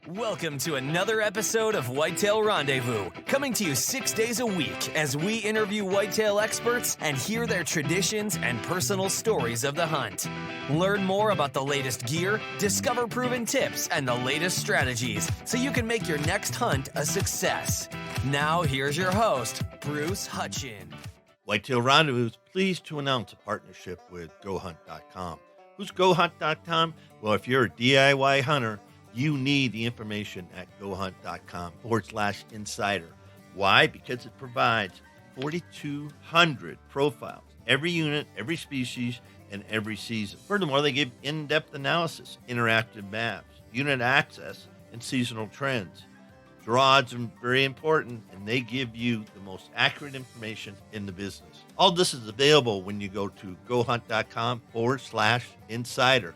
Welcome to another episode of Whitetail Rendezvous, coming to you 6 days a week as we interview whitetail experts and hear their traditions and personal stories of the hunt. Learn more about the latest gear, discover proven tips, and the latest strategies so you can make your next hunt a success. Now, here's your host, Bruce Hutchin. Whitetail Rendezvous is pleased to announce a partnership with GoHunt.com. Who's GoHunt.com? Well, if you're a DIY hunter, you need the information at GoHunt.com/insider. Why? Because it provides 4,200 profiles, every unit, every species, and every season. Furthermore, they give in-depth analysis, interactive maps, unit access, and seasonal trends. Draw odds are very important, and they give you the most accurate information in the business. All this is available when you go to GoHunt.com/insider.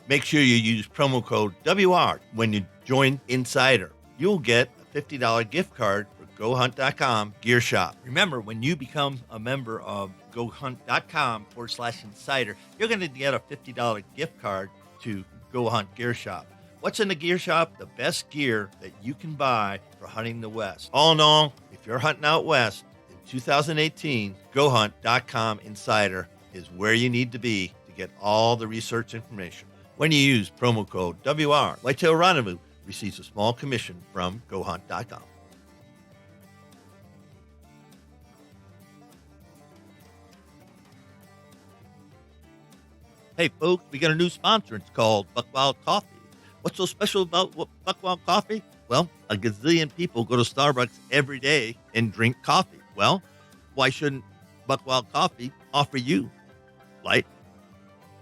Make sure you use promo code WR when you join Insider. You'll get a $50 gift card for GoHunt.com Gear Shop. Remember, when you become a member of GoHunt.com/insider, you're going to get a $50 gift card to Go Hunt Gear Shop. What's in the gear shop? The best gear that you can buy for hunting the West. All in all, if you're hunting out West in 2018, GoHunt.com/insider is where you need to be to get all the research information. When you use promo code WR, Whitetail Rendezvous receives a small commission from GoHunt.com. Hey, folks, we got a new sponsor. It's called Buckwild Coffee. What's so special about Buckwild Coffee? Well, a gazillion people go to Starbucks every day and drink coffee. Well, why shouldn't Buckwild Coffee offer you light,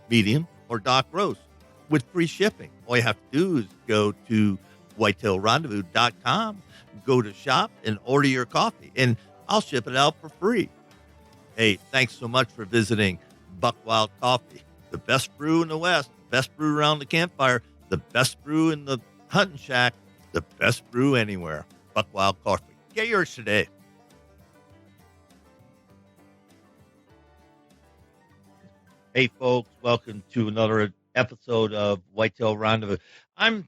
medium, or dark roast with free shipping? All you have to do is go to whitetailrendezvous.com, go to shop, and order your coffee, and I'll ship it out for free. Hey, thanks so much for visiting Buckwild Coffee. The best brew in the West, the best brew around the campfire, the best brew in the hunting shack, the best brew anywhere. Buckwild Coffee. Get yours today. Hey, folks, welcome to another episode of Whitetail Rendezvous. I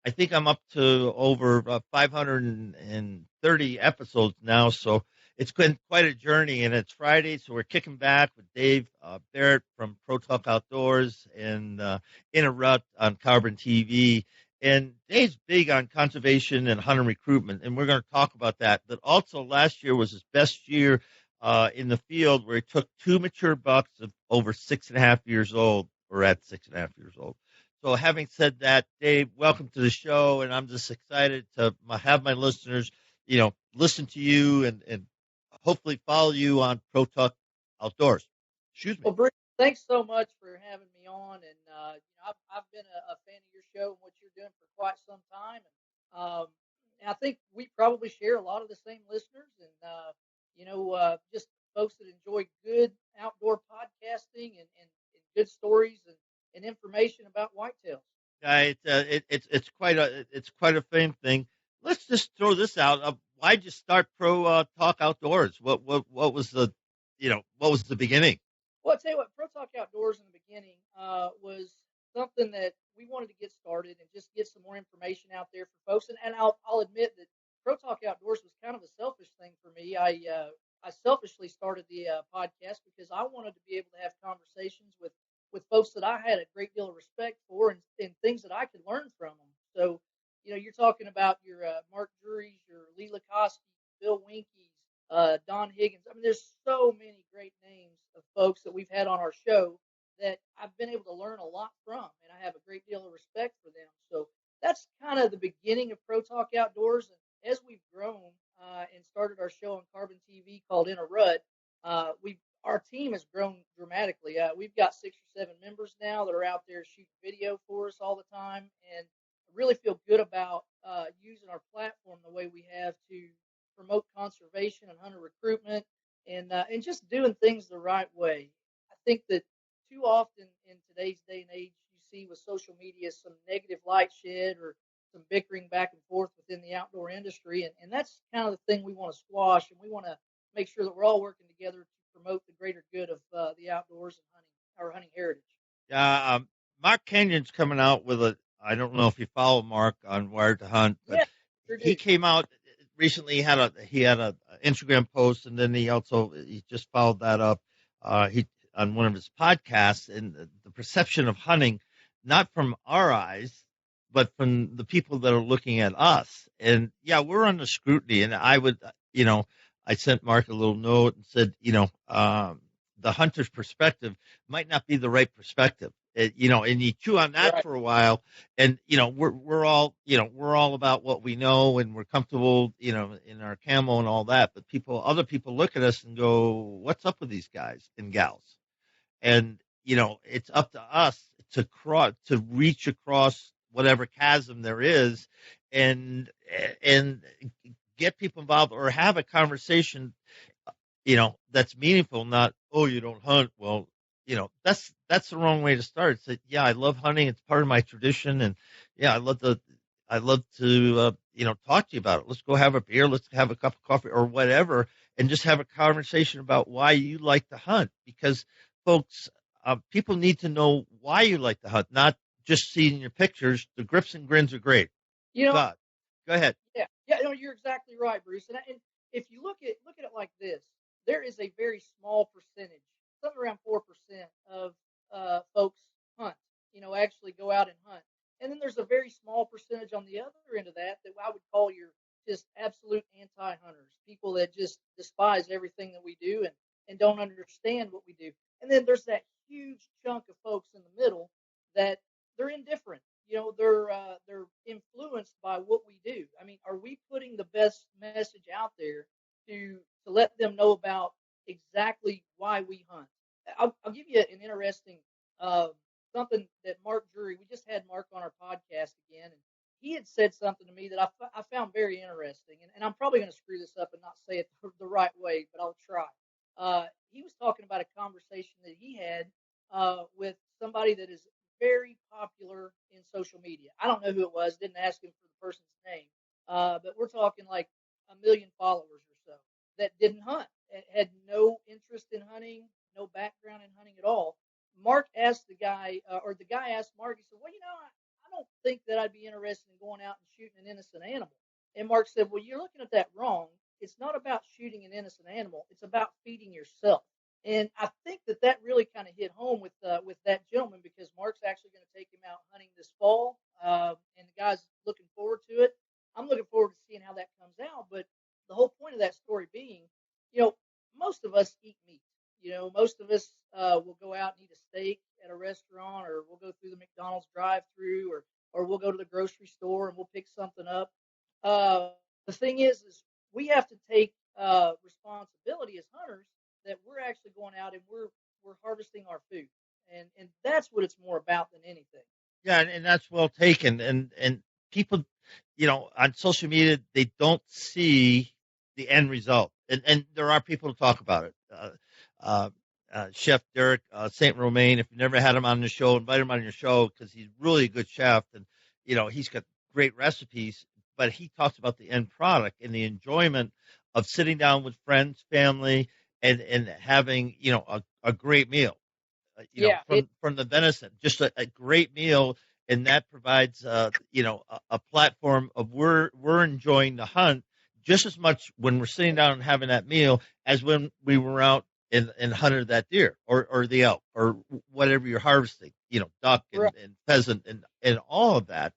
think I'm up to over 530 episodes now, so it's been quite a journey, and it's Friday, so we're kicking back with Dave Barrett from Pro Talk Outdoors and In a Rut on CarbonTV. And Dave's big on conservation and hunter recruitment, and we're going to talk about that. But also last year was his best year in the field, where he took two mature bucks of over 6.5 years old, or at 6.5 years old. So having said that, Dave, welcome to the show, and I'm just excited to have my listeners, listen to you and hopefully follow you on Pro Talk Outdoors. Excuse me. Well, Bruce, thanks so much for having me on, and I've been a fan of your show and what you're doing for quite some time. And I think we probably share a lot of the same listeners, and just folks that enjoy good outdoor podcasting and good stories and information about whitetails. It's quite a fame thing. Let's just throw this out. Why'd you start Pro Talk Outdoors? What was the beginning? Well, I'll tell you what, Pro Talk Outdoors in the beginning was something that we wanted to get started and just get some more information out there for folks. And I'll admit that Pro Talk Outdoors was kind of a selfish thing for me. I selfishly started the podcast because I wanted to be able to have conversations with folks that I had a great deal of respect for and things that I could learn from them. So, you're talking about your Mark Drurys, your Lee Lacoste, Bill Winkies, Don Higgins. I mean, there's so many great names of folks that we've had on our show that I've been able to learn a lot from, and I have a great deal of respect for them. So that's kind of the beginning of Pro Talk Outdoors. And as we've grown and started our show on CarbonTV called In a Rut, our team has grown dramatically. We've got 6 or 7 members now that are out there shooting video for us all the time, and I really feel good about using our platform the way we have to promote conservation and hunter recruitment and just doing things the right way. I think that too often in today's day and age, you see with social media some negative light shed or some bickering back and forth within the outdoor industry, and that's kind of the thing we want to squash, and we want to make sure that we're all working together to promote the greater good of the outdoors and hunting, our hunting heritage. Mark Canyon's coming out with a I don't know if you follow Mark on Wired to Hunt, but Yeah, sure he do. came out recently. He had a Instagram post, and then he just followed that up. He on one of his podcasts, and the perception of hunting, not from our eyes, but from the people that are looking at us. And yeah, we're under scrutiny. And I sent Mark a little note and said, the hunter's perspective might not be the right perspective. And you chew on that Right. for a while, and we're all about what we know, and we're comfortable, in our camo and all that. But other people look at us and go, "What's up with these guys and gals?" And it's up to us to reach across whatever chasm there is, and and get people involved or have a conversation, that's meaningful. Not, oh, you don't hunt. Well, that's the wrong way to start. Say, yeah, I love hunting. It's part of my tradition, and yeah, I love to talk to you about it. Let's go have a beer. Let's have a cup of coffee or whatever, and just have a conversation about why you like to hunt. Because, folks, people need to know why you like to hunt, not just seeing your pictures. The grips and grins are great. You know, God, go ahead. yeah, no, you're exactly right, Bruce. And if you look at it like this, there is a very small percentage, something around 4% of folks hunt. Actually go out and hunt. And then there's a very small percentage on the other end of that I would call your just absolute anti-hunters, people that just despise everything that we do and don't understand what we do. And then there's that huge chunk of folks in the middle that they're indifferent. They're influenced by what we do. I mean, are we putting the best message out there to let them know about exactly why we hunt? I'll give you an interesting something that Mark Drury. We just had Mark on our podcast again, and he had said something to me that I found very interesting, and I'm probably going to screw this up and not say it the right way, but I'll try. He was talking about a conversation that he had with somebody that is very popular in social media. I don't know who it was, didn't ask him for the person's name, but we're talking like 1 million followers or so that didn't hunt, had no interest in hunting, no background in hunting at all. Mark asked the guy, or the guy asked Mark, he said, well, I don't think that I'd be interested in going out and shooting an innocent animal. And Mark said, well, you're looking at that wrong. It's not about shooting an innocent animal. It's about feeding yourself. And I think that really kind of hit home with that gentleman, because Mark's actually going to take him out hunting this fall, and the guy's looking forward to it. I'm looking forward to seeing how that comes out. But the whole point of that story being, most of us eat meat. Most of us will go out and eat a steak at a restaurant, or we'll go through the McDonald's drive-through, or we'll go to the grocery store and we'll pick something up. The thing is we have to take responsibility as hunters that we're actually going out and we're harvesting our food, and that's what it's more about than anything. Yeah, and that's well taken. And people, on social media, they don't see the end result. And there are people to talk about it. Chef Derek St. Romain, if you never had him on the show, invite him on your show, because he's really a good chef, and he's got great recipes. But he talks about the end product and the enjoyment of sitting down with friends, family, and having a great meal. Yeah, from the venison, just a great meal, and that provides a platform of we're enjoying the hunt just as much when we're sitting down and having that meal as when we were out and hunted that deer or the elk or whatever you're harvesting, duck right. and pheasant and all of that,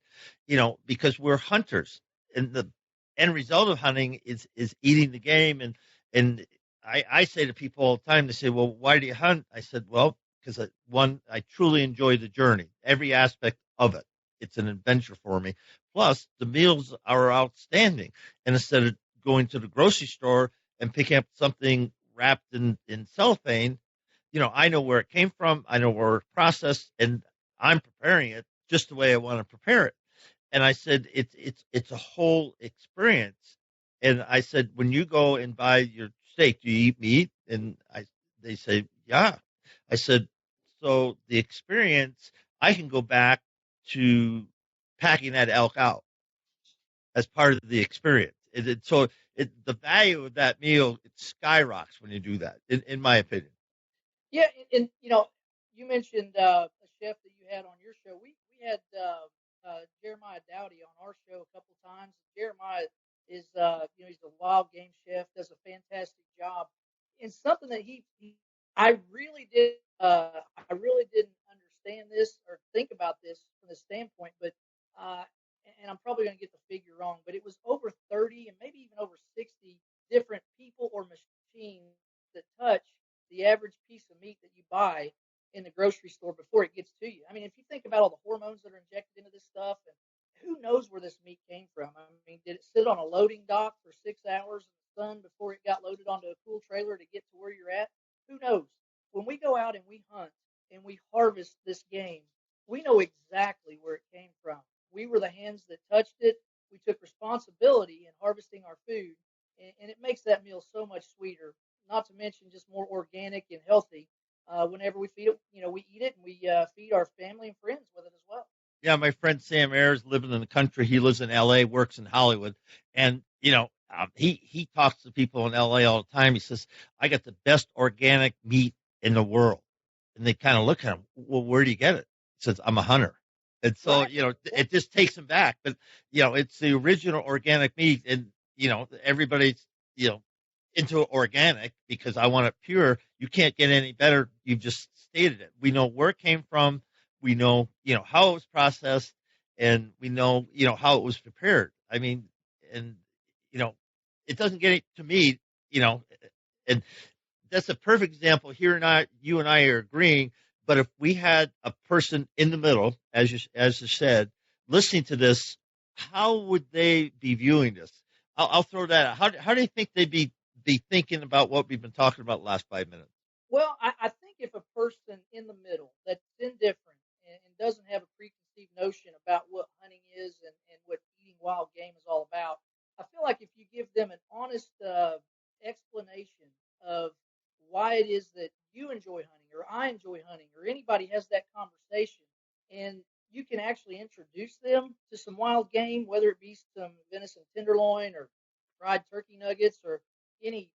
because we're hunters, and the end result of hunting is eating the game. And I say to people all the time, they say, well, why do you hunt? I said, well, because I truly enjoy the journey, every aspect of it. It's an adventure for me. Plus, the meals are outstanding. And instead of going to the grocery store and picking up something wrapped in cellophane, I know where it came from. I know where it's processed, and I'm preparing it just the way I want to prepare it. And I said, it's a whole experience. And I said, when you go and buy your steak, do you eat meat? And they say, yeah. I said, so the experience, I can go back to packing that elk out as part of the experience. The value of that meal, it skyrockets when you do that, in my opinion. Yeah, and you mentioned a chef that you had on your show. We had Jeremiah Dowdy on our show a couple times. Jeremiah is, he's a wild game chef, does a fantastic job. And something that I really didn't understand this or think about this from the standpoint, but uh, and I'm probably going to get the figure wrong, but it was over 30 and maybe even over 60 different people or machines that touch the average piece of meat that you buy in the grocery store before it gets to you. I mean, if you think about all the hormones that are injected into this stuff, and who knows where this meat came from? I mean, did it sit on a loading dock for 6 hours in the sun before it got loaded onto a cool trailer to get to where you're at? Who knows? When we go out and we hunt and we harvest this game, we know exactly where it came from. We were the hands that touched it. We took responsibility in harvesting our food, and it makes that meal so much sweeter. Not to mention just more organic and healthy. Whenever we feed it, we eat it and we feed our family and friends with it as well. Yeah, my friend Sam Ayers living in the country. He lives in L.A., works in Hollywood, and he talks to people in L.A. all the time. He says, "I got the best organic meat in the world," and they kind of look at him. Well, where do you get it? He says, "I'm a hunter," and so Right. it just takes him back. But it's the original organic meat, and everybody's into organic because I want it pure. You can't get any better. You've just stated it. We know where it came from. We know, how it was processed, and we know, how it was prepared. I mean, and it doesn't get it to me, and that's a perfect example. Here and you and I are agreeing. But if we had a person in the middle, as you said, listening to this, how would they be viewing this? I'll throw that out. How do you think they'd be thinking about what we've been talking about the last 5 minutes? Well, I think if a person in the middle that's indifferent and doesn't have a preconceived notion about what hunting is and what eating wild game is all about, I feel like if you give them an honest explanation of why it is that you enjoy hunting or I enjoy hunting or anybody has that conversation, and you can actually introduce them to some wild game, whether it be some venison tenderloin or fried turkey nuggets or any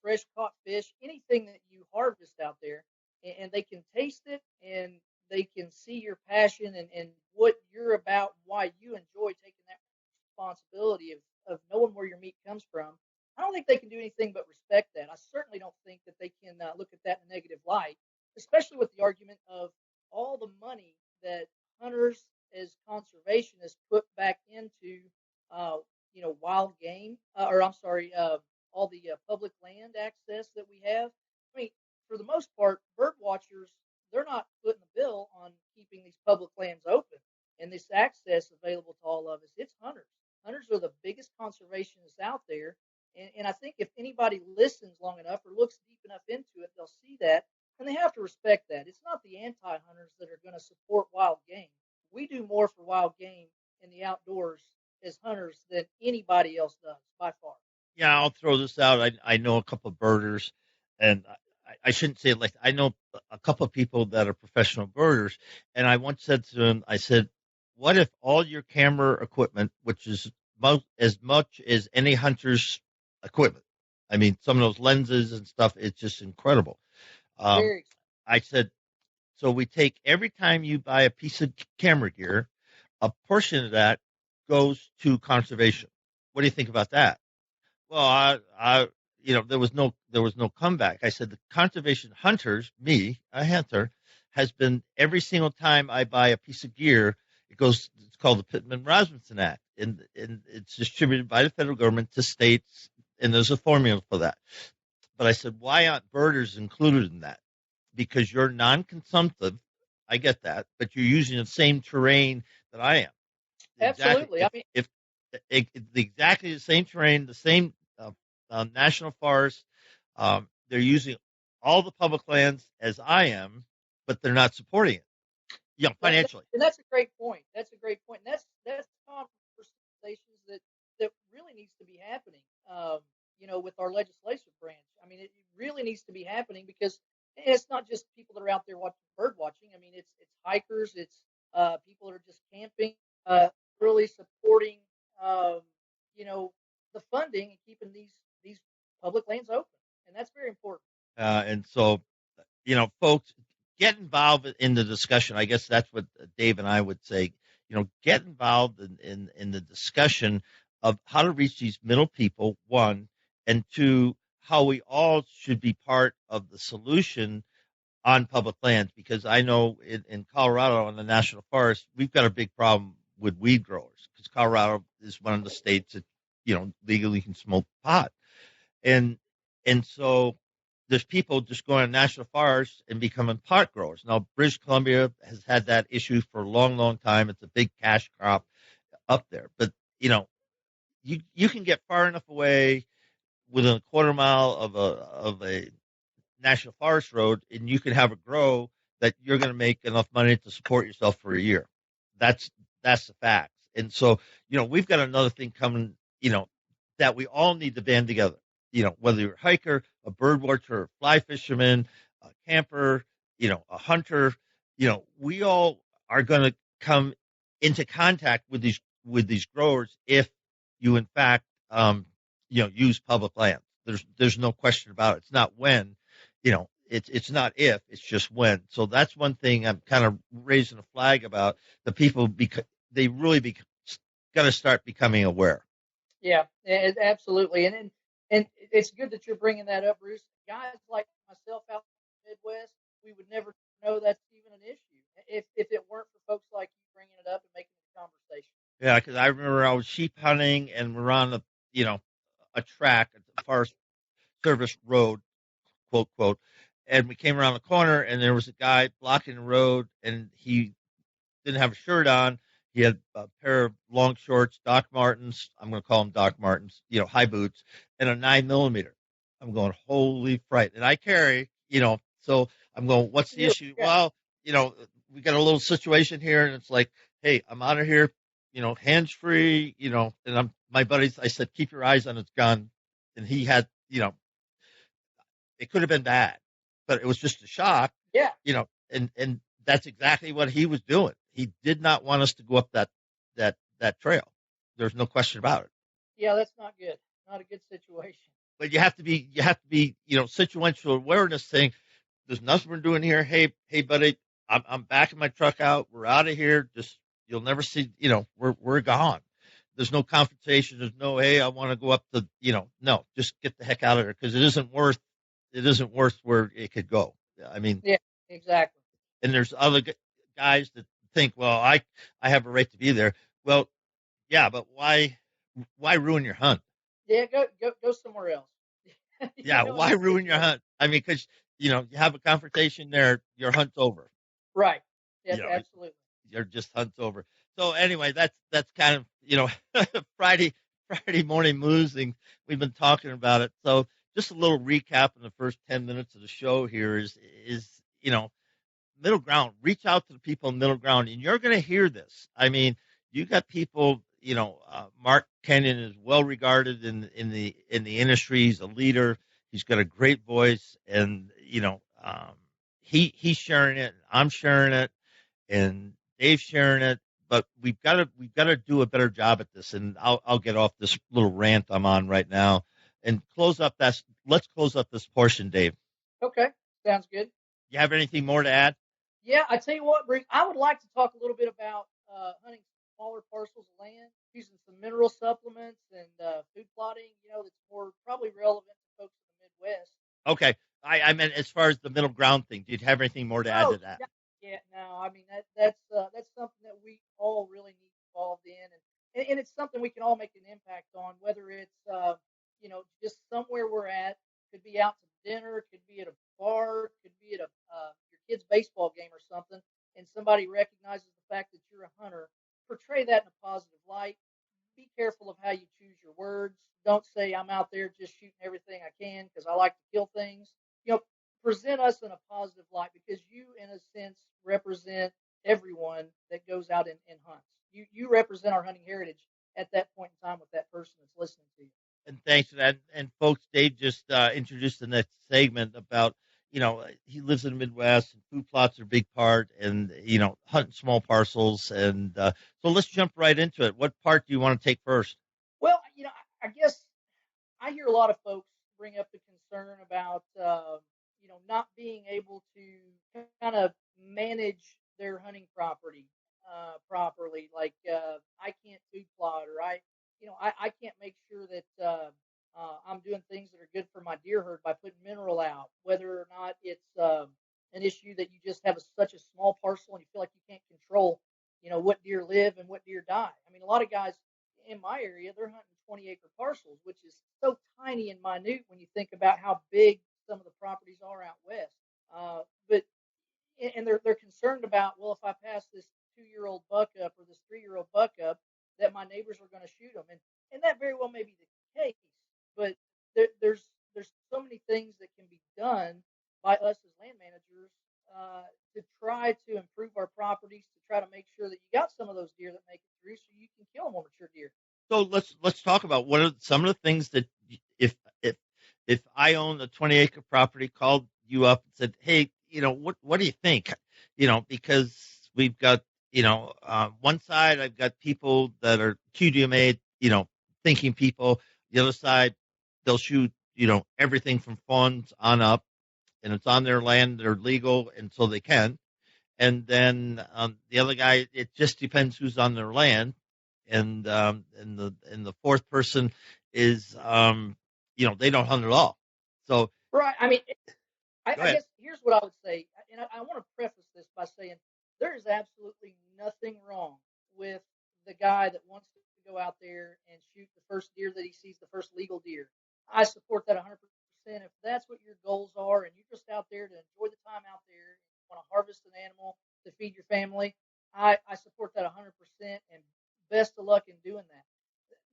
fresh caught fish, anything that you harvest out there, and they can taste it and they can see your passion and what you're about, why you enjoy taking that responsibility of knowing where your meat comes from. I don't think they can do anything but respect that. I certainly don't think that they can look at that in a negative light, especially with the argument of all the money that hunters as conservationists put back into, wild game, or I'm sorry, all the public land access that we have. I mean, for the most part, bird watchers, they're not footing the bill on keeping these public lands open and this access available to all of us. It's hunters. Hunters are the biggest conservationists out there. And I think if anybody listens long enough or looks deep enough into it, they'll see that. And they have to respect that. It's not the anti hunters that are going to support wild game. We do more for wild game in the outdoors as hunters than anybody else does by far. Yeah, I'll throw this out. I know a couple of birders, and I shouldn't say it like I know a couple of people that are professional birders, and I once said to them, I said, "What if all your camera equipment, which is as much as any hunter's equipment? I mean, some of those lenses and stuff, it's just incredible." Um, Very. I said, "So we take every time you buy a piece of camera gear, a portion of that goes to conservation. What do you think about that?" Well, there was no comeback. I said the conservation hunters, me, a hunter, has been every single time I buy a piece of gear, it goes. It's called the Pittman-Rasmussen Act, and it's distributed by the federal government to states, and there's a formula for that. But I said, why aren't birders included in that? Because you're non-consumptive. I get that, but you're using the same terrain that I am. Exactly. Absolutely. I mean, If exactly the same terrain, the same national forest. They're using all the public lands as I am, but they're not supporting it, financially. and that's a great point. That's a great point. And that's conversations that really needs to be happening. With our legislative branch. I mean, it really needs to be happening because it's not just people that are out there bird watching. I mean, it's hikers, it's people that are just camping, really supporting, um, the funding and keeping these public lands open, and that's very important. And so, folks, get involved in the discussion. I guess that's what Dave and I would say. get involved in the discussion of how to reach these middle people, one, and two, how we all should be part of the solution on public lands. Because I know in Colorado, in the national forest, we've got a big problem with weed growers, because Colorado is one of the states that, legally can smoke pot. And, and so there's people just going to national forests and becoming pot growers. Now, British Columbia has had that issue for a long, long time. It's a big cash crop up there. But, you can get far enough away within a quarter mile of a national forest road, and you can have it grow that you're going to make enough money to support yourself for a year. That's the facts. And so, we've got another thing coming, that we all need to band together. Whether you're a hiker, a bird watcher, a fly fisherman, a camper, a hunter, we all are going to come into contact with these growers if you in fact use public land. There's no question about it. It's not when, it's not if, it's just when. So that's one thing I'm kind of raising a flag about. The people, they really got to start becoming aware. Yeah, absolutely. And it's good that you're bringing that up, Bruce. Guys like myself out in the Midwest, we would never know that's even an issue if it weren't for folks like you bringing it up and making it a conversation. Yeah, because I remember I was sheep hunting, and we're on a track, a Forest Service road, quote, quote, and we came around the corner, and there was a guy blocking the road, and he didn't have a shirt on. He had a pair of long shorts, Doc Martens. I'm going to call them Doc Martens, high boots, and a 9mm. I'm going, holy fright. And I carry, so I'm going, what's the issue? Yeah. Well, we got a little situation here, and it's like, hey, I'm out of here, hands free, and my buddies, I said, keep your eyes on his gun. And he had, it could have been bad, but it was just a shock. Yeah. And that's exactly what he was doing. He did not want us to go up that trail. There's no question about it. Yeah, that's not good. Not a good situation. But you have to be, situational awareness thing. There's nothing we're doing here. Hey, buddy, I'm backing my truck out. We're out of here. Just, you'll never see, we're gone. There's no confrontation. There's no, hey, I want to go up the, no, just get the heck out of there, because it isn't worth where it could go. I mean, yeah, exactly. And there's other guys that think, well, I have a right to be there. Well, yeah, but why ruin your hunt? Yeah, go somewhere else. Yeah, why ruin your hunt? I mean, because you have a confrontation there, your hunt's over. Right. Yeah, absolutely. Your just hunt's over. So anyway, that's kind of Friday morning moosing. We've been talking about it. So just a little recap in the first 10 minutes of the show here is middle ground. Reach out to the people in middle ground, and you're going to hear this. I mean, you got people. Mark Kenyon is well regarded in the industry. He's a leader. He's got a great voice, and he's sharing it. I'm sharing it, and Dave's sharing it. But we've got to do a better job at this. And I'll get off this little rant I'm on right now and let's close up this portion, Dave. Okay, sounds good. You have anything more to add? Yeah, I tell you what, Bruce, I would like to talk a little bit about hunting smaller parcels of land, using some mineral supplements and food plotting, that's more probably relevant to folks in the Midwest. Okay. I meant as far as the middle ground thing. Do you have anything more to add to that? Yeah, no, I mean, that's something that we all really need involved in. And it's something we can all make an impact on, whether it's, just somewhere we're at, could be out to dinner, could be at a bar, could be at your kid's baseball game or something, and somebody recognizes the fact that you're a hunter. Portray that in a positive light. Be careful of how you choose your words. Don't say I'm out there just shooting everything I can because I like to kill things. Present us in a positive light, because you, in a sense, represent everyone that goes out and hunts. You represent our hunting heritage at that point in time with that person that's listening to you. And thanks for that. And folks, Dave just introduced the next segment about, he lives in the Midwest, and food plots are a big part, and, hunting small parcels. And so let's jump right into it. What part do you want to take first? Well, I guess I hear a lot of folks bring up the concern about, not being able to kind of manage their hunting property. properly. Like I can't food plot, or I can't make sure that I'm doing things that are good for my deer herd by putting mineral out, whether or not it's an issue that you just have such a small parcel and you feel like you can't control, what deer live and what deer die. I mean, a lot of guys in my area, they're hunting 20-acre parcels, which is so tiny and minute when you think about how big some of the properties are out west. But and they're concerned about, well, if I pass this 2-year-old buck up or this 3-year-old buck up, that my neighbors are going to shoot them, and that very well may be the case. But there's so many things that can be done by us as land managers to try to improve our properties, to try to make sure that you got some of those deer that make it through, so you can kill more mature deer. So let's talk about what are some of the things that if if if I own a 20-acre property, called you up and said, hey, what do you think? Because we've got one side I've got people that are QDMA, thinking people. The other side, they'll shoot everything from fawns on up, and it's on their land, they're legal, and so they can. And then the other guy, it just depends who's on their land, and the fourth person is they don't hunt at all. So Right. I mean, I go ahead. guess here's what I would say, and I want to preface this by saying there is absolutely nothing wrong with the guy that wants to go out there and shoot the first deer that he sees, the first legal deer. I support that 100%. If that's what your goals are and you're just out there to enjoy the time out there, and you want to harvest an animal to feed your family, I support that 100%, and best of luck in doing that.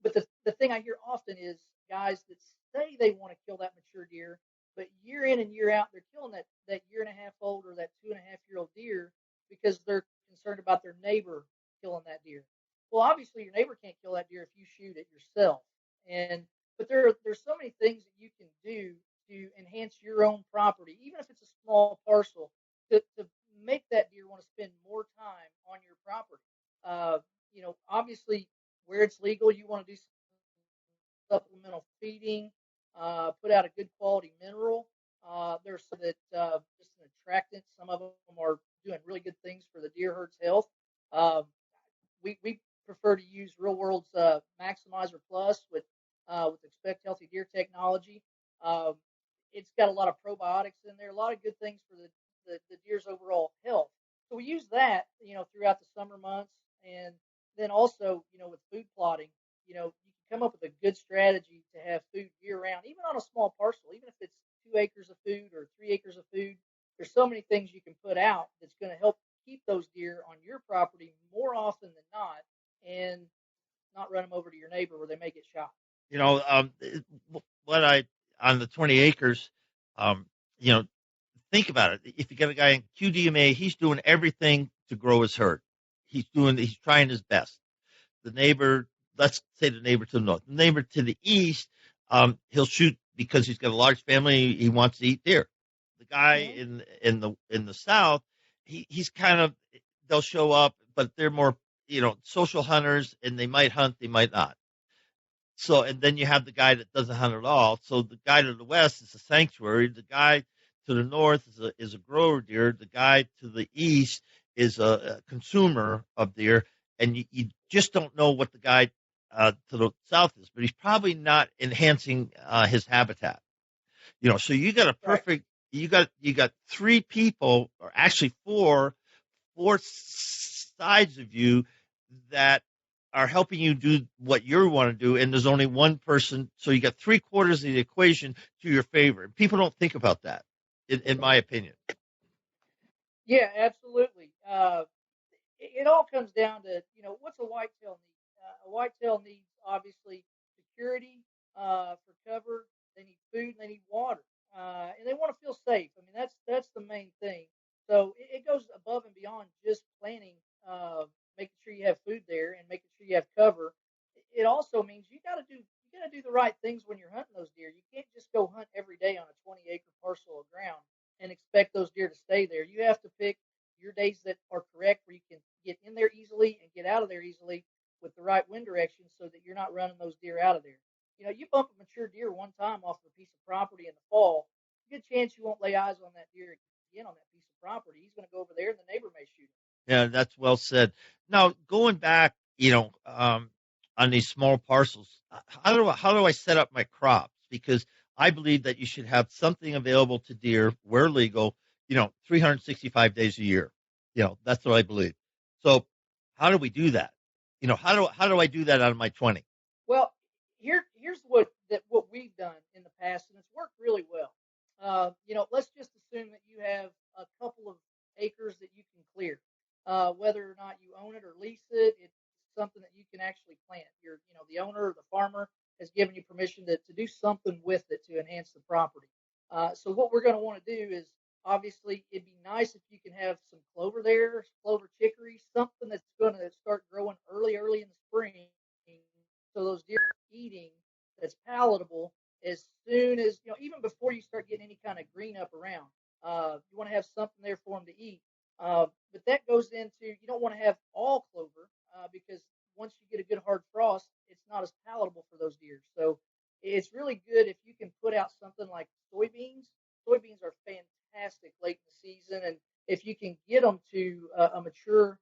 But the thing I hear often is guys that say they want to kill that mature deer, but year in and year out, they're killing that year and a half old or that 2.5-year-old deer because they're concerned about their neighbor killing that deer. Well, obviously, your neighbor can't kill that deer if you shoot it yourself. But there's so many things that you can do to enhance your own property, even if it's a small parcel, to make that deer want to spend more time on your property. Obviously, where it's legal, you want to do supplemental feeding, put out a good quality mineral. There's some that just an attractant. Some of them are doing really good things for the deer herd's health. We prefer to use Real World's Maximizer Plus with Expect Healthy Deer technology. It's got a lot of probiotics in there, a lot of good things for the deer's overall health. So we use that, throughout the summer months, and then also, with food plotting, you can come up with a good strategy to have food year round, even on a small parcel, even if it's 2 acres of food or 3 acres of food. There's so many things you can put out that's going to help keep those deer on your property more often than not, and not run them over to your neighbor where they may get shot. What I on the 20 acres, um, you know, think about it. If you got a guy in QDMA, he's doing everything to grow his herd. He's trying his best. The neighbor, let's say the neighbor to the north, the neighbor to the east, he'll shoot because he's got a large family. He wants to eat deer. The guy in the south, he's kind of, they'll show up, but they're more social hunters, and they might hunt, they might not. So, and then you have the guy that doesn't hunt at all. So the guy to the west is a sanctuary. The guy to the north is a grower deer. The guy to the east is a consumer of deer. And you just don't know what the guy to the south is, but he's probably not enhancing his habitat. So you got a perfect. Right. You got three people, or actually four sides of you that are helping you do what you want to do, and there's only one person, so you got 3/4 of the equation to your favor. People don't think about that, in my opinion. Yeah, absolutely. It all comes down to, what's a whitetail need? A whitetail needs, obviously, security for cover. They need food and they need water, and they want to feel safe. I mean, that's the main thing. So it goes above and beyond just planning, making sure you have food there and making sure you have cover. It also means you got to do the right things when you're hunting those deer. You can't just go hunt every day on a 20-acre parcel of ground and expect those deer to stay there. You have to pick your days that are correct, where you can get in there easily and get out of there easily with the right wind direction, so that you're not running those deer out of there. You bump a mature deer one time off of a piece of property in the fall, good chance you won't lay eyes on that deer again on that piece of property. He's going to go over there and the neighbor may shoot him. Yeah, that's well said. Now, going back, on these small parcels, how do I set up my crops? Because I believe that you should have something available to deer where legal, 365 days a year. That's what I believe. So, how do we do that? How do I do that out of my 20? Well, here's what we've done in the past, and it's worked really well. Let's just assume that you have a couple of acres that you can clear. Whether or not you own it or lease it, it's something that you can actually plant. The owner or the farmer has given you permission to do something with it to enhance the property. So what we're going to want to do is obviously it'd be nice if you can have some clover there, clover chicory, something that's going to start growing early in the spring, so those deer are eating that's palatable as soon as even before you start getting any kind of green up around. You want to have something there for them to eat. But that goes into, you don't want to have all clover because once you get a good hard frost, it's not as palatable for those deer. So it's really good if you can put out something like soybeans. Soybeans are fantastic late in the season, and if you can get them to a mature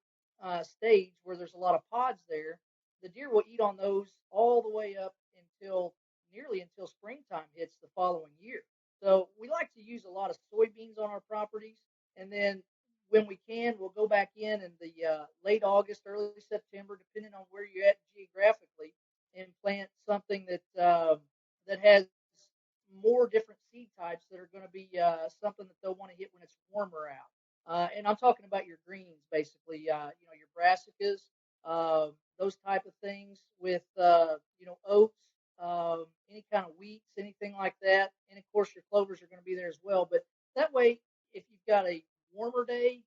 stage where there's a lot of pods there, the deer will eat on those all the way up until springtime hits the following year. So we like to use a lot of soybeans on our properties, and then when we can, we'll go back in the late August, early September, depending on where you're at geographically, and plant something that has more different seed types that are going to be something that they'll want to hit when it's warmer out. And I'm talking about your greens, basically, your brassicas, those type of things with, oats, any kind of wheats, anything like that. And of course, your clovers are going to be there as well. But that way, if you've got a warmer day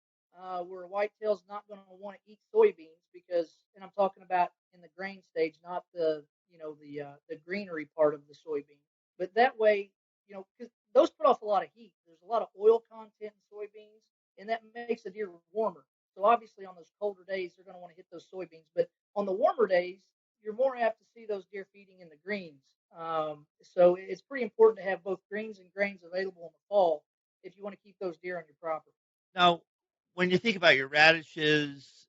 where a whitetail's not going to want to eat soybeans and I'm talking about in the grain stage, not the greenery part of the soybean. But that way, because those put off a lot of heat. There's a lot of oil content in soybeans, and that makes the deer warmer. So obviously, on those colder days, they're going to want to hit those soybeans. But on the warmer days, you're more apt to see those deer feeding in the greens. So it's pretty important to have both greens and grains available in the fall if you want to keep those deer on your property. Now, when you think about your radishes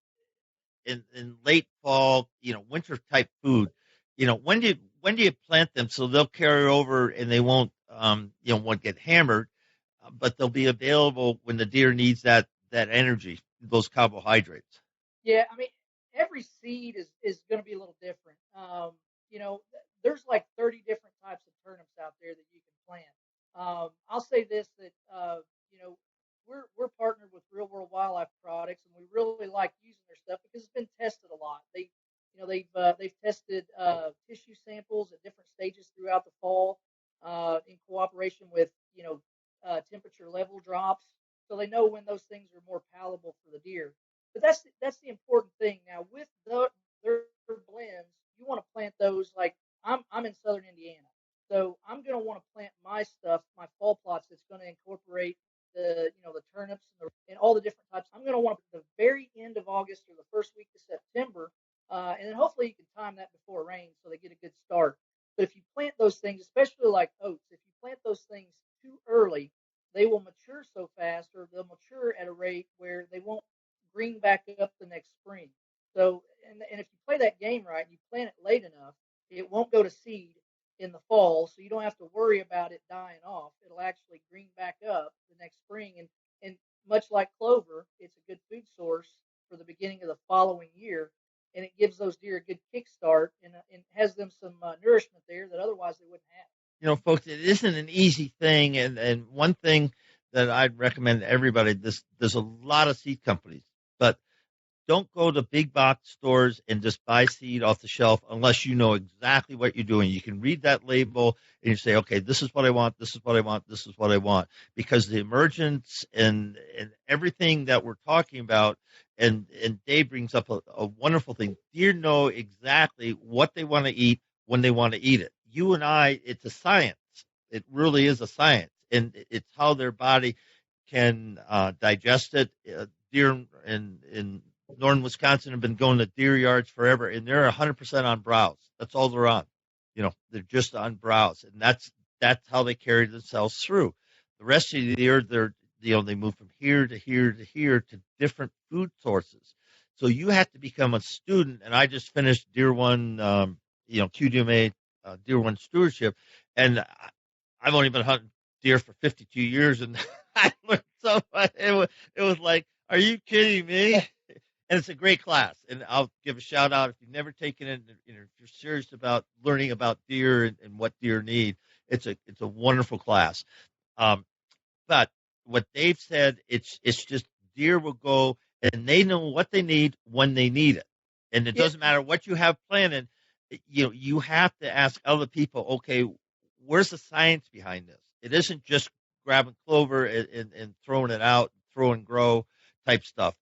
in late fall, winter type food, when do you plant them so they'll carry over and they won't get hammered, but they'll be available when the deer needs that energy, those carbohydrates. Yeah, I mean, every seed is going to be a little different. There's like 30 different types of turnips out there that you can plant. I'll say this, that we're partnered with Real World Wildlife Products, and we really like using their stuff because it's been tested a lot. They've tested tissue samples at different stages throughout the fall in cooperation with temperature level drops, so they know when those things are more palatable for the deer. But that's the important thing. Now with their blends, you want to plant those like I'm in southern Indiana, so I'm going to want to plant my stuff, my fall plots that's going to incorporate the turnips and all the different types. I'm going to want to put the very end of August or the first week of September, and then hopefully you can time that before it rains so they get a good start. But if you plant those things, especially like oats, if you plant those things too early, they will mature so fast, or they'll mature at a rate where they won't green back up the next spring. So, and if you play that game right, and you plant it late enough, it won't go to seed in the fall, so you don't have to worry about it dying off. It'll actually green back up the next spring, and much like clover, it's a good food source for the beginning of the following year, and it gives those deer a good kickstart and has them some nourishment there that otherwise they wouldn't have. Folks, it isn't an easy thing, and one thing that I'd recommend to everybody, there's a lot of seed companies, but don't go to big box stores and just buy seed off the shelf unless you know exactly what you're doing. You can read that label and you say, okay, this is what I want, this is what I want, this is what I want. Because the emergence and everything that we're talking about, and Dave brings up a wonderful thing. Deer know exactly what they want to eat when they want to eat it. You and I, it's a science. It really is a science. And it's how their body can digest it. Deer in northern Wisconsin have been going to deer yards forever, and they're 100% on browse. That's all they're on. They're just on browse, and that's how they carry themselves through. The rest of the year, they move from here to here to here to different food sources. So you have to become a student. And I just finished Deer One, QDMA, Deer One stewardship, and I've only been hunting deer for 52 years, and I learned so much. It was like, are you kidding me? And it's a great class. And I'll give a shout out if you've never taken it, if you're serious about learning about deer and what deer need. It's a wonderful class. Um, but what Dave said, it's just deer will go and they know what they need when they need it, and it doesn't matter what you have planted. You have to ask other people. Okay, where's the science behind this? It isn't just grabbing clover and throwing it out, throw and grow type stuff.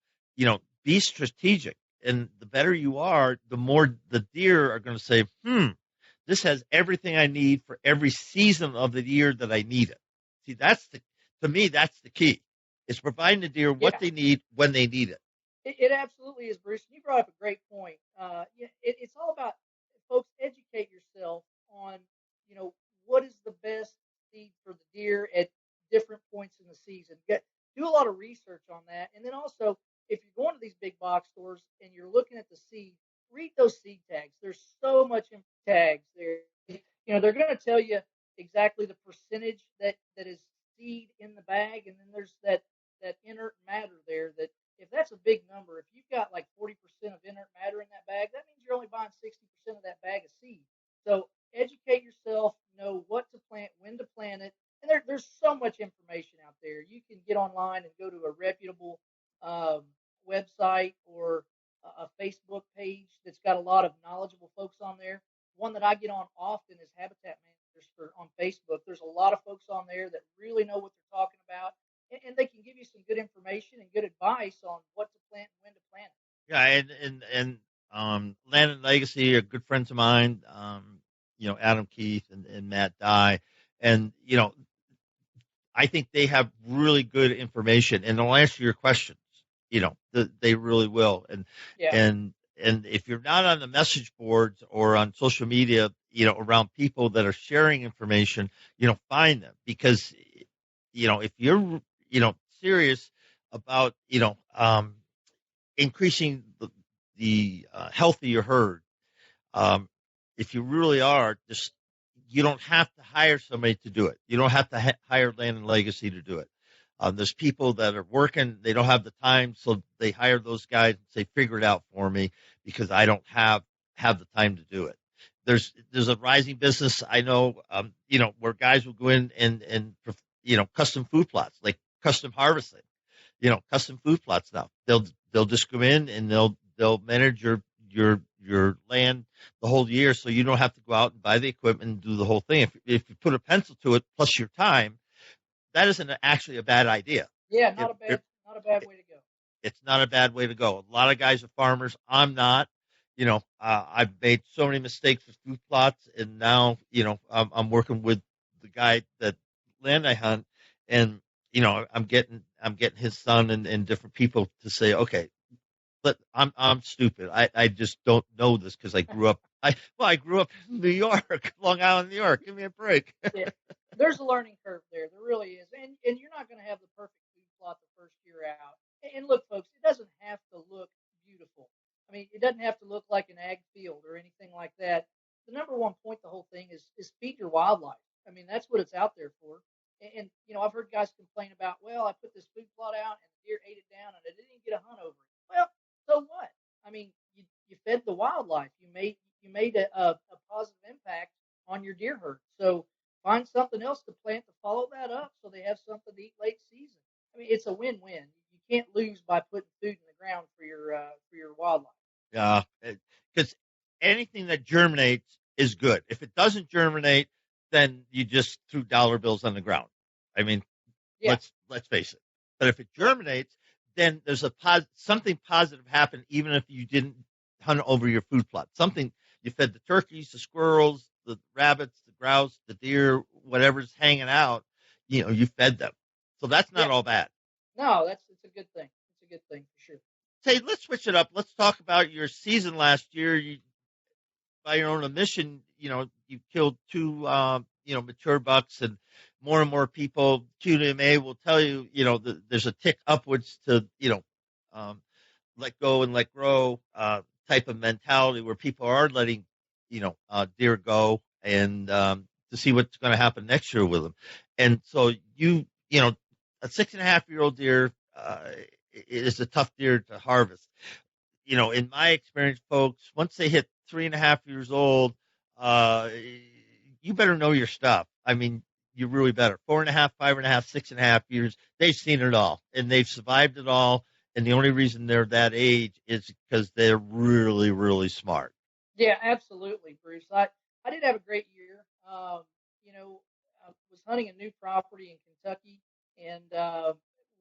Be strategic, and the better you are, the more the deer are going to say, this has everything I need for every season of the year that I need it. See, to me, that's the key. It's providing the deer what they need when they need it. It absolutely is, Bruce. You brought up a great point. It's all about, folks, educate yourself on, what is the best seed for the deer at different points in the season. Do a lot of research on that. And then also, if you're going to these big box stores and you're looking at the seed, read those seed tags. There's so much in tags there. They're going to tell you exactly the percentage that is seed in the bag, and then there's that inert matter there. That if that's a big number, if you've got like 40% of inert matter in that bag, that means you're only buying 60% of that bag of seed. So educate yourself, know what to plant, when to plant it, and there's so much information out there. You can get online and go to a reputable website or a Facebook page that's got a lot of knowledgeable folks on there. One that I get on often is Habitat Managers on Facebook. There's a lot of folks on there that really know what they're talking about, and they can give you some good information and good advice on what to plant and when to plant it. Yeah, and Land and Legacy are good friends of mine. Adam Keith and Matt Dye, and I think they have really good information, and they'll answer your questions. They really will. And if you're not on the message boards or on social media, around people that are sharing information, find them, because, if you're, serious about, increasing the health of your herd, if you really are, you don't have to hire somebody to do it. You don't have to hire Land and Legacy to do it. There's people that are working, they don't have the time, so they hire those guys and say, figure it out for me, because I don't have the time to do it. There's a rising business, I know, where guys will go in and custom food plots, like custom harvesting, custom food plots now. They'll just go in and they'll manage your land the whole year, so you don't have to go out and buy the equipment and do the whole thing. If you put a pencil to it plus your time, that isn't actually a bad idea. Yeah, not a bad way to go. It's not a bad way to go. A lot of guys are farmers. I'm not. I've made so many mistakes with food plots, and now I'm working with the guy that land I hunt, and I'm getting his son and different people to say, okay, but I'm stupid. I just don't know this because I grew up. I grew up in New York, Long Island, New York. Give me a break. Yeah. There's a learning curve there. There really is. And you're not going to have the perfect food plot the first year out. And look, folks, it doesn't have to look beautiful. I mean, it doesn't have to look like an ag field or anything like that. The number one point, the whole thing is feed your wildlife. I mean, that's what it's out there for. And I've heard guys complain about, well, I put this food plot out and the deer ate it down and I didn't get a hunt over it. Well, so what? I mean, you fed the wildlife. You made a positive impact on your deer herd. So find something else to plant to follow that up, so they have something to eat late season. I mean, it's a win-win. You can't lose by putting food in the ground for your wildlife. Yeah, because anything that germinates is good. If it doesn't germinate, then you just threw dollar bills on the ground. I mean, let's face it. But if it germinates, then there's something positive happen, even if you didn't hunt over your food plot. Something you fed the turkeys, the squirrels, the rabbits, the grouse, the deer, whatever's hanging out, you fed them. So that's not all bad. No, it's a good thing. It's a good thing for sure. Say, let's switch it up. Let's talk about your season last year. By your own admission, you killed two, mature bucks, and more people, QDMA will tell you, there's a tick upwards to, let go and let grow type of mentality where people are letting, deer go and to see what's going to happen next year with them. And so a 6.5-year-old deer is a tough deer to harvest. In my experience, folks, once they hit 3.5 years old, uh, you better know your stuff. I mean, you really better. 4.5, 5.5, 6.5 years, they've seen it all and they've survived it all. And the only reason they're that age is because they're really, really smart. Yeah, absolutely, Bruce. I did have a great year. I was hunting a new property in Kentucky and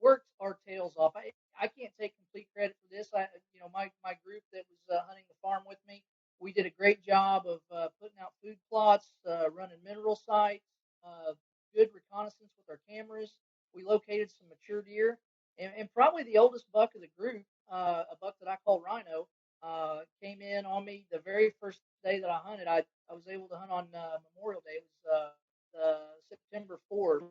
worked our tails off. I can't take complete credit for this. My group that was hunting the farm with me, we did a great job of putting out food plots, running mineral sites, uh, good reconnaissance with our cameras. We located some mature deer, and probably the oldest buck of the group, a buck that I call Rhino, came in on me the very first day that I hunted. I was able to hunt on Memorial Day. It was September 4th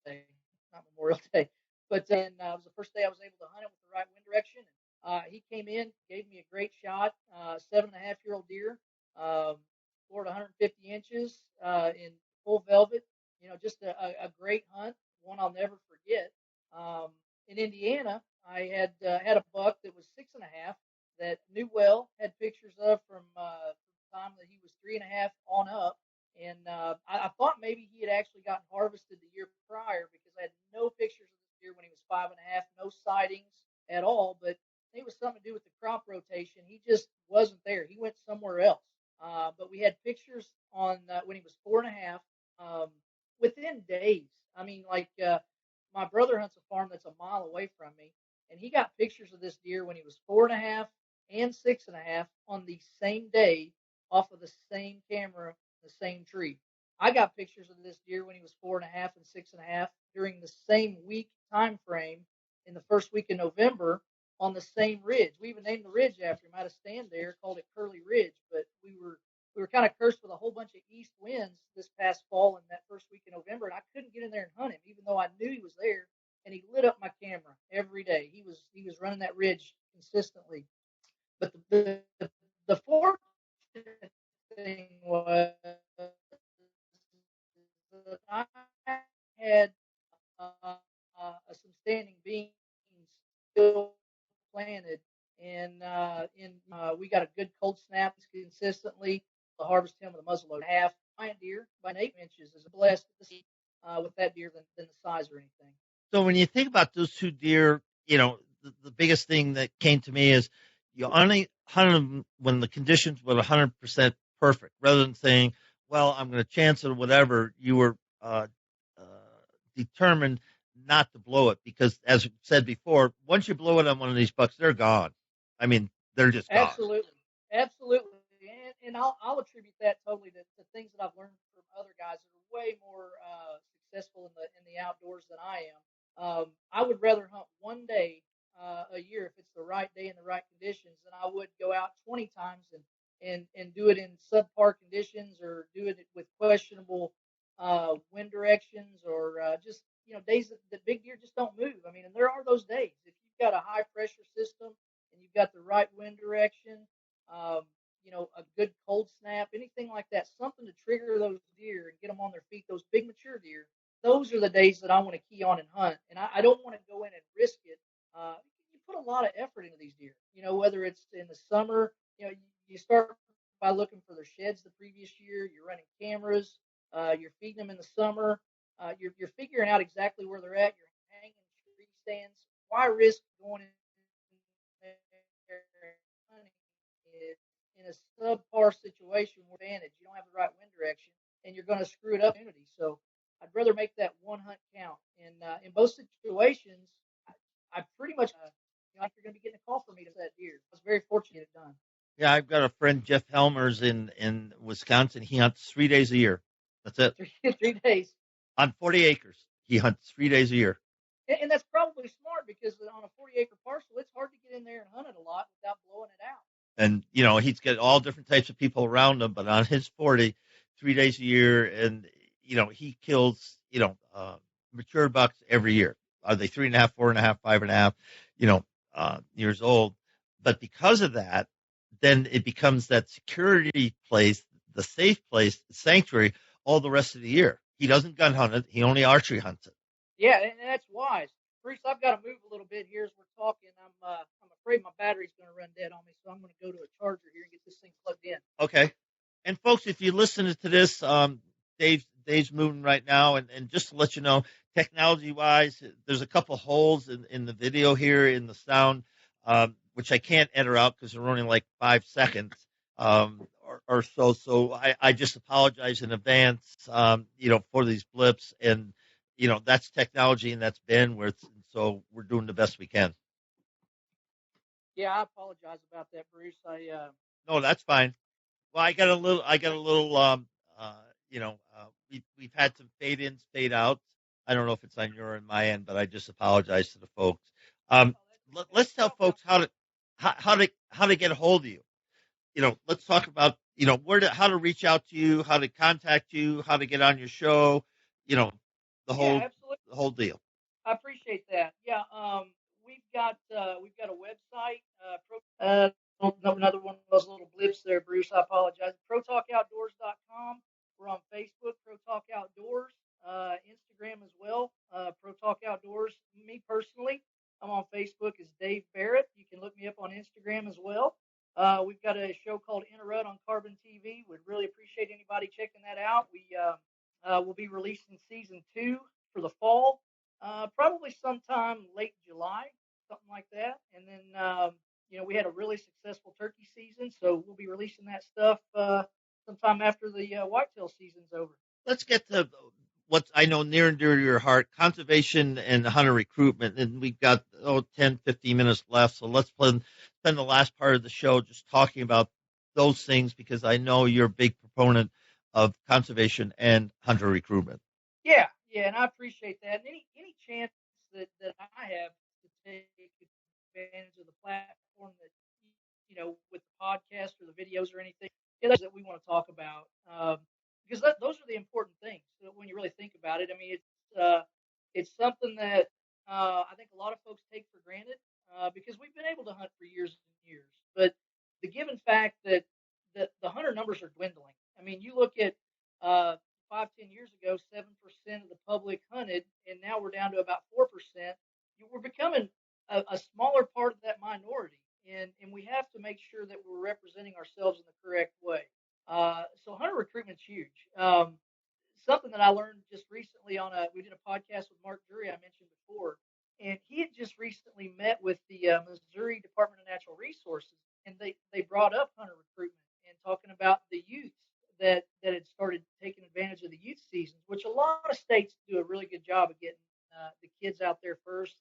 day, not Memorial Day. But then it was the first day I was able to hunt it with the right wind direction. He came in, gave me a great shot, 7.5-year-old deer, scored 150 inches in full velvet. Just a great hunt, one I'll never forget. In Indiana, I had a buck that was 6.5 that knew well, had pictures of from the time that he was 3.5 on up. And I thought maybe he had actually gotten harvested the year prior because I had no pictures of this deer when he was 5.5, no sightings at all. But it was something to do with the crop rotation. He just wasn't there. He went somewhere else. But we had pictures on when he was 4.5 within days. I mean, my brother hunts a farm that's a mile away from me, and he got pictures of this deer when he was 4.5 and 6.5 on the same day off of the same camera, the same tree. I got pictures of this deer when he was 4.5 and 6.5 during the same week time frame in the first week of November on the same ridge. We even named the ridge after him. I had a stand there, called it Curly Ridge, but we were kind of cursed with a whole bunch of east winds this past fall in that first week of November, and I couldn't get in there and hunt him, even though I knew he was there. And he lit up my camera every day. He was running that ridge consistently. But the fortunate thing was that I had some standing beans still planted, and we got a good cold snap consistently to harvest him with a muzzleloader. Half giant deer by 8 inches is blessed with that deer than the size or anything. So when you think about those two deer, the biggest thing that came to me is you only hunt them when the conditions were 100% perfect, rather than saying, well, I'm going to chance it or whatever. You were determined not to blow it because, as I said before, once you blow it on one of these bucks, they're gone. I mean, they're just gone. Absolutely. And I'll attribute that totally to things that I've learned from other guys that are way more successful in the outdoors than I am. I would rather hunt one day a year if it's the right day and the right conditions than I would go out 20 times and do it in subpar conditions or do it with questionable wind directions or just days that big deer just don't move. I mean, and there are those days. If you've got a high pressure system and you've got the right wind direction, a good cold snap, anything like that, something to trigger those deer and get them on their feet, those big mature deer, those are the days that I want to key on and hunt. And I don't want to go in and risk it. You put a lot of effort into these deer, whether it's in the summer, you start by looking for their sheds the previous year, you're running cameras, you're feeding them in the summer, you're figuring out exactly where they're at, you're hanging tree stands. Why risk going in there hunting in a subpar situation with advantage? You don't have the right wind direction, and you're going to screw it up. So I'd rather make that one hunt count. And in both situations, I pretty much like you're going to be getting a call from me to that deer. I was very fortunate to get it done. Yeah, I've got a friend, Jeff Helmers, in Wisconsin. He hunts 3 days a year. That's it. 3 days. On 40 acres. He hunts 3 days a year. And that's probably smart because on a 40-acre parcel, it's hard to get in there and hunt it a lot without blowing it out. And, he's got all different types of people around him, but on his 40, 3 days a year, and, he kills, mature bucks every year. Are they 3.5, 4.5, 5.5, years old? But because of that, then it becomes that security place, the safe place, the sanctuary, all the rest of the year. He doesn't gun hunt it. He only archery hunts it. Yeah, and that's wise. Bruce, I've got to move a little bit here as we're talking. I'm afraid my battery's going to run dead on me, so I'm going to go to a charger here and get this thing plugged in. Okay. And folks, if you listen to this, Dave's moving right now, and just to let you know, technology wise, there's a couple holes in the video here in the sound, which I can't enter out because they're only like 5 seconds or so. So I just apologize in advance, for these blips, and that's technology and that's bandwidth. So we're doing the best we can. Yeah, I apologize about that, Bruce. No, that's fine. Well, I got a little, we've had some fade ins, fade outs. I don't know if it's on your or my end, but I just apologize to the folks. Let's tell folks how to get a hold of you. Let's talk about, how to reach out to you, how to contact you, how to get on your show, the whole deal. I appreciate that. Yeah. We've got a website, another one of those little blips there, Bruce. I apologize. ProTalkOutdoors.com. We're on Facebook, Pro Talk Outdoors, Instagram as well, Pro Talk Outdoors. Me personally, I'm on Facebook as Dave Barrett. You can look me up on Instagram as well. We've got a show called Interrupt on CarbonTV. We'd really appreciate anybody checking that out. We'll be releasing season 2 for the fall, probably sometime late July, something like that. And then, we had a really successful turkey season, so we'll be releasing that stuff sometime after the whitetail season's over. Let's get to what I know near and dear to your heart, conservation and hunter recruitment. And we've got 10, 15 minutes left, so let's spend the last part of the show just talking about those things, because I know you're a big proponent of conservation and hunter recruitment. Yeah, and I appreciate that. And any chance that I have to take advantage of the platform that, with the podcast or the videos or anything that we want to talk about, because those are the important things when you really think about it. I mean, it's something that I think a lot of folks take for granted because we've been able to hunt for years and years. But the given fact that the hunter numbers are dwindling. I mean, you look at 5-10 years ago, 7% of the public hunted, and now we're down to about 4%. We're becoming a smaller part of that minority, and we have to make sure that we're representing ourselves in the correct way. So hunter recruitment's huge. Something that I learned just recently we did a podcast with Mark Drurys, I mentioned before, and he had just recently met with the Missouri Department of Natural Resources, and they brought up hunter recruitment and talking about the youth that had started taking advantage of the youth seasons, which a lot of states do a really good job of getting the kids out there first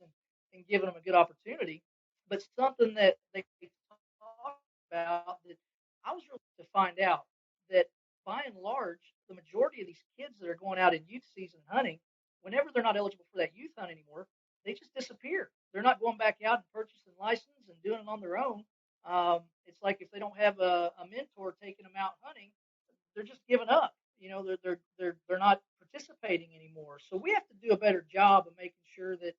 and giving them a good opportunity. But something that they talked about that I was really to find out that by and large, the majority of these kids that are going out in youth season hunting, whenever they're not eligible for that youth hunt anymore, they just disappear. They're not going back out and purchasing license and doing it on their own. It's like if they don't have a mentor taking them out hunting, they're just giving up. They're not participating anymore. So we have to do a better job of making sure that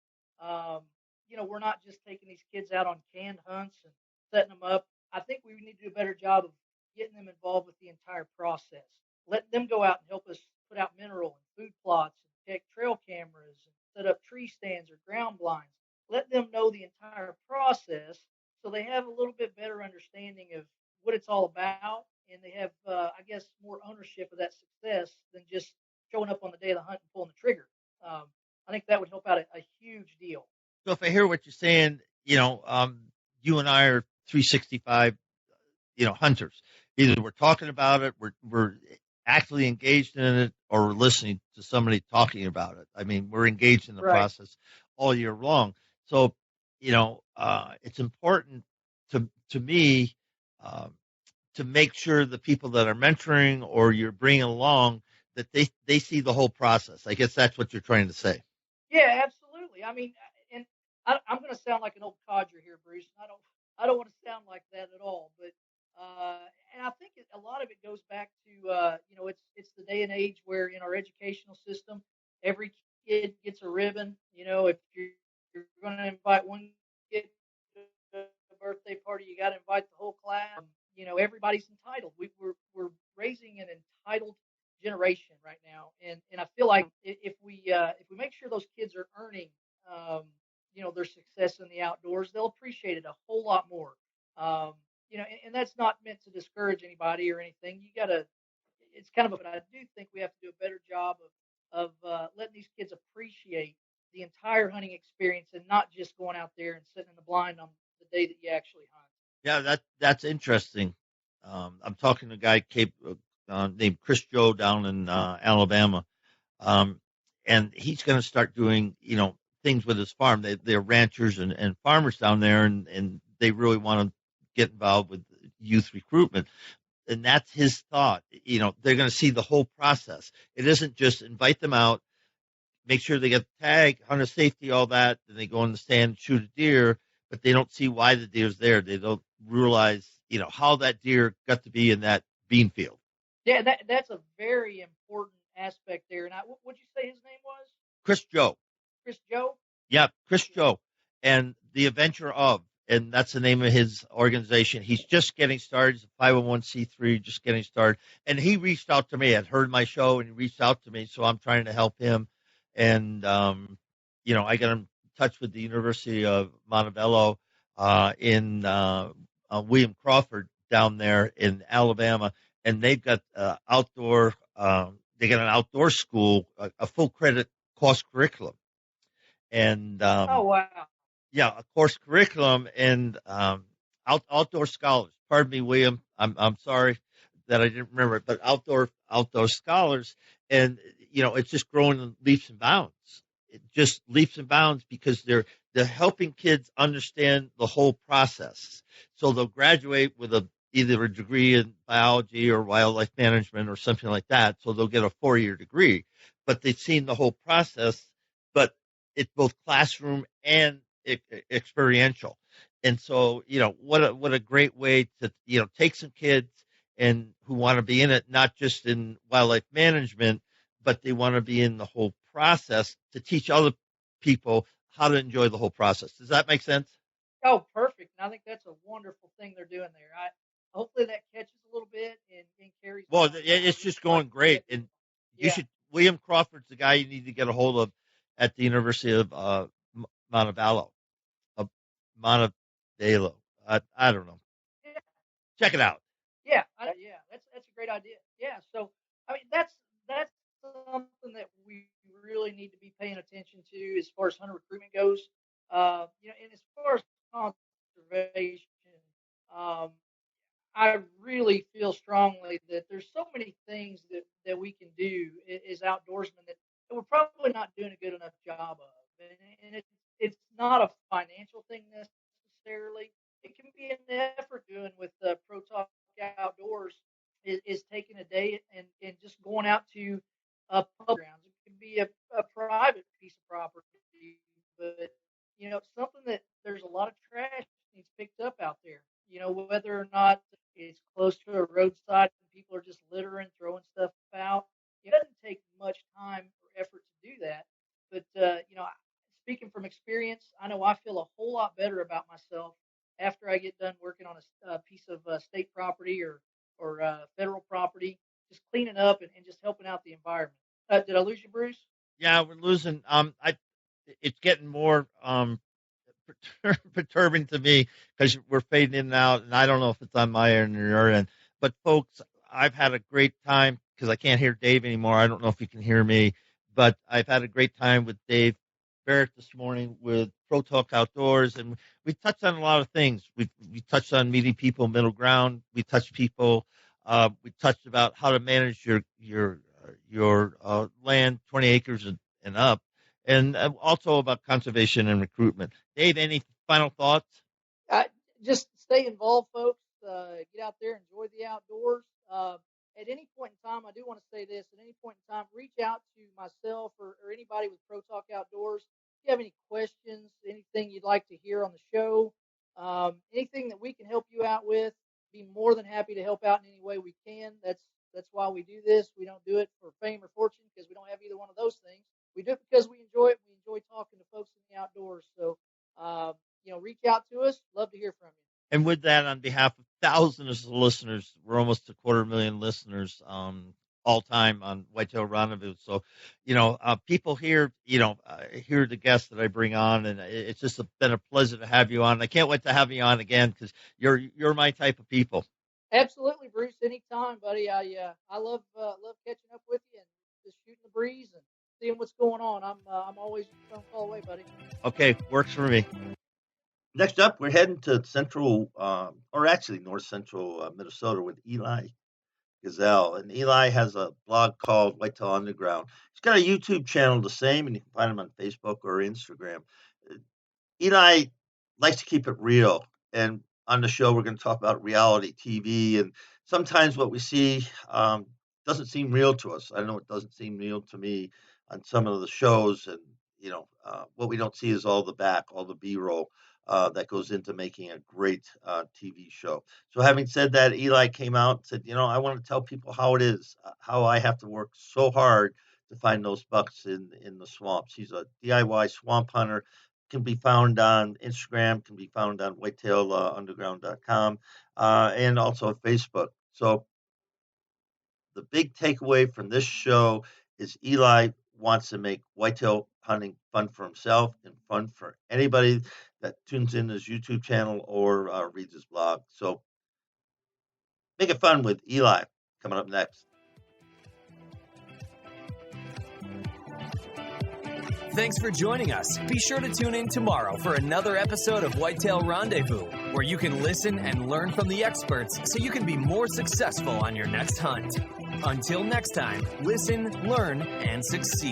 we're not just taking these kids out on canned hunts and setting them up. I think we need to do a better job of getting them involved with the entire process. Let them go out and help us put out mineral and food plots and check trail cameras and set up tree stands or ground blinds. Let them know the entire process so they have a little bit better understanding of what it's all about, and they have, more ownership of that success than just showing up on the day of the hunt and pulling the trigger. I think that would help out a huge deal. So if I hear what you're saying, you and I are 365, hunters. Either we're talking about it, we're actually engaged in it, or we're listening to somebody talking about it. I mean, we're engaged in the process all year long. So, it's important to me to make sure the people that are mentoring or you're bringing along that they see the whole process. I guess that's what you're trying to say. Yeah, absolutely. I mean, and I'm going to sound like an old codger here, Bruce. I don't want to sound like that at all. But and I think a lot of it goes back to it's the day and age where in our educational system, every kid gets a ribbon. If you're going to invite one kid to a birthday party, you got got to invite the whole class. Everybody's entitled. We're raising an entitled generation right now, and I feel like if we make sure those kids are earning their success in the outdoors, they'll appreciate it a whole lot more. And that's not meant to discourage anybody or anything. You got to. It's kind of, but I do think we have to do a better job of letting these kids appreciate the entire hunting experience and not just going out there and sitting in the blind on the day that you actually hunt. Yeah, that's interesting. I'm talking to a guy named Chris Joe down in Alabama, and he's going to start doing things with his farm. They're ranchers and farmers down there, and they really want to get involved with youth recruitment. And that's his thought. They're going to see the whole process. It isn't just invite them out, make sure they get the tag, hunter safety, all that, and they go in the stand and shoot a deer, but they don't see why the deer's there. They don't realize, how that deer got to be in that bean field. Yeah, that's a very important aspect there. And what'd you say his name was? Chris Joe. Chris Joe? Yeah, Chris Joe. And the Adventure of, and that's the name of his organization. He's just getting started. He's a 501c3, just getting started. And he reached out to me. I'd heard my show and he reached out to me. So I'm trying to help him. And, I got in touch with the University of Montebello in William Crawford down there in Alabama. And they've got they got an outdoor school, a full credit course curriculum. And oh, wow. Yeah, a course curriculum and outdoor scholars. Pardon me, William. I'm sorry that I didn't remember it, but outdoor scholars, and it's just growing in leaps and bounds. It just leaps and bounds because they're helping kids understand the whole process. So they'll graduate with either a degree in biology or wildlife management or something like that. So they'll get a 4-year degree, but they've seen the whole process. But it's both classroom and experiential. And so, what a great way to, take some kids and who want to be in it, not just in wildlife management, but they want to be in the whole process to teach other people how to enjoy the whole process. Does that make sense? Oh, perfect. And I think that's a wonderful thing they're doing there. Hopefully that catches a little bit and carries. Well, it's just going great. And William Crawford's the guy you need to get a hold of at the University of Montebello. Montebello. I don't know. Yeah. Check it out. Yeah, that's a great idea. Yeah, so I mean that's something that we really need to be paying attention to as far as hunter recruitment goes. And as far as conservation, um, I really feel strongly that there's so many things that we can do as outdoorsmen that we're probably not doing a good enough job of. And it's not a financial thing necessarily. It can be an effort doing with Pro Talk Outdoors is taking a day and just going out to public grounds. It can be a private piece of property, but something that there's a lot of trash needs picked up out there. Whether or not it's close to a roadside and people are just littering, throwing stuff out. It doesn't take much time or effort to do that. But, speaking from experience, I know I feel a whole lot better about myself after I get done working on a piece of state property or federal property, just cleaning up and just helping out the environment. Did I lose you, Bruce? Yeah, we're losing. It's getting more perturbing to me because we're fading in and out, and I don't know if it's on my end or your end. But folks, I've had a great time because I can't hear Dave anymore. I don't know if you can hear me, but I've had a great time with Dave Barrett this morning with Pro Talk Outdoors, and we touched on a lot of things. We touched on meeting people middle ground. We touched people. We touched about how to manage your land, 20 acres and up, and also about conservation and recruitment. Dave, any final thoughts? Just stay involved, folks. Get out there, enjoy the outdoors. At any point in time, I do want to say this. At any point in time, reach out to myself or anybody with Pro Talk Outdoors. If you have any questions, anything you'd like to hear on the show, anything that we can help you out with, be more than happy to help out in any way we can. That's why we do this. We don't do it for fame or fortune because we don't have either one of those things. We do it because we enjoy it. We enjoy talking to folks in the outdoors. So, reach out to us. Love to hear from you. And with that, on behalf of thousands of listeners, we're almost a 250,000 listeners all time on Whitetail Rendezvous. So, people here, hear the guests that I bring on, and it's just been a pleasure to have you on. I can't wait to have you on again because you're my type of people. Absolutely, Bruce. Anytime, buddy. I love catching up with you and just shooting the breeze and seeing what's going on. I'm always a phone call away, buddy. Okay, works for me. Next up, we're heading to north central Minnesota with Eli Gazelle. And Eli has a blog called Whitetail Underground. He's got a YouTube channel the same, and you can find him on Facebook or Instagram. Eli likes to keep it real. And on the show, we're going to talk about reality TV. And sometimes what we see doesn't seem real to us. I know it doesn't seem real to me on some of the shows. And, what we don't see is all the B-roll. That goes into making a great TV show. So having said that, Eli came out and said, I want to tell people how it is, how I have to work so hard to find those bucks in the swamps. He's a DIY swamp hunter, can be found on Instagram, can be found on whitetailunderground.com, and also Facebook. So the big takeaway from this show is Eli wants to make whitetail hunting fun for himself and fun for anybody that tunes in his YouTube channel or reads his blog. So make it fun with Eli coming up next. Thanks for joining us. Be sure to tune in tomorrow for another episode of Whitetail Rendezvous, where you can listen and learn from the experts so you can be more successful on your next hunt. Until next time, listen, learn, and succeed.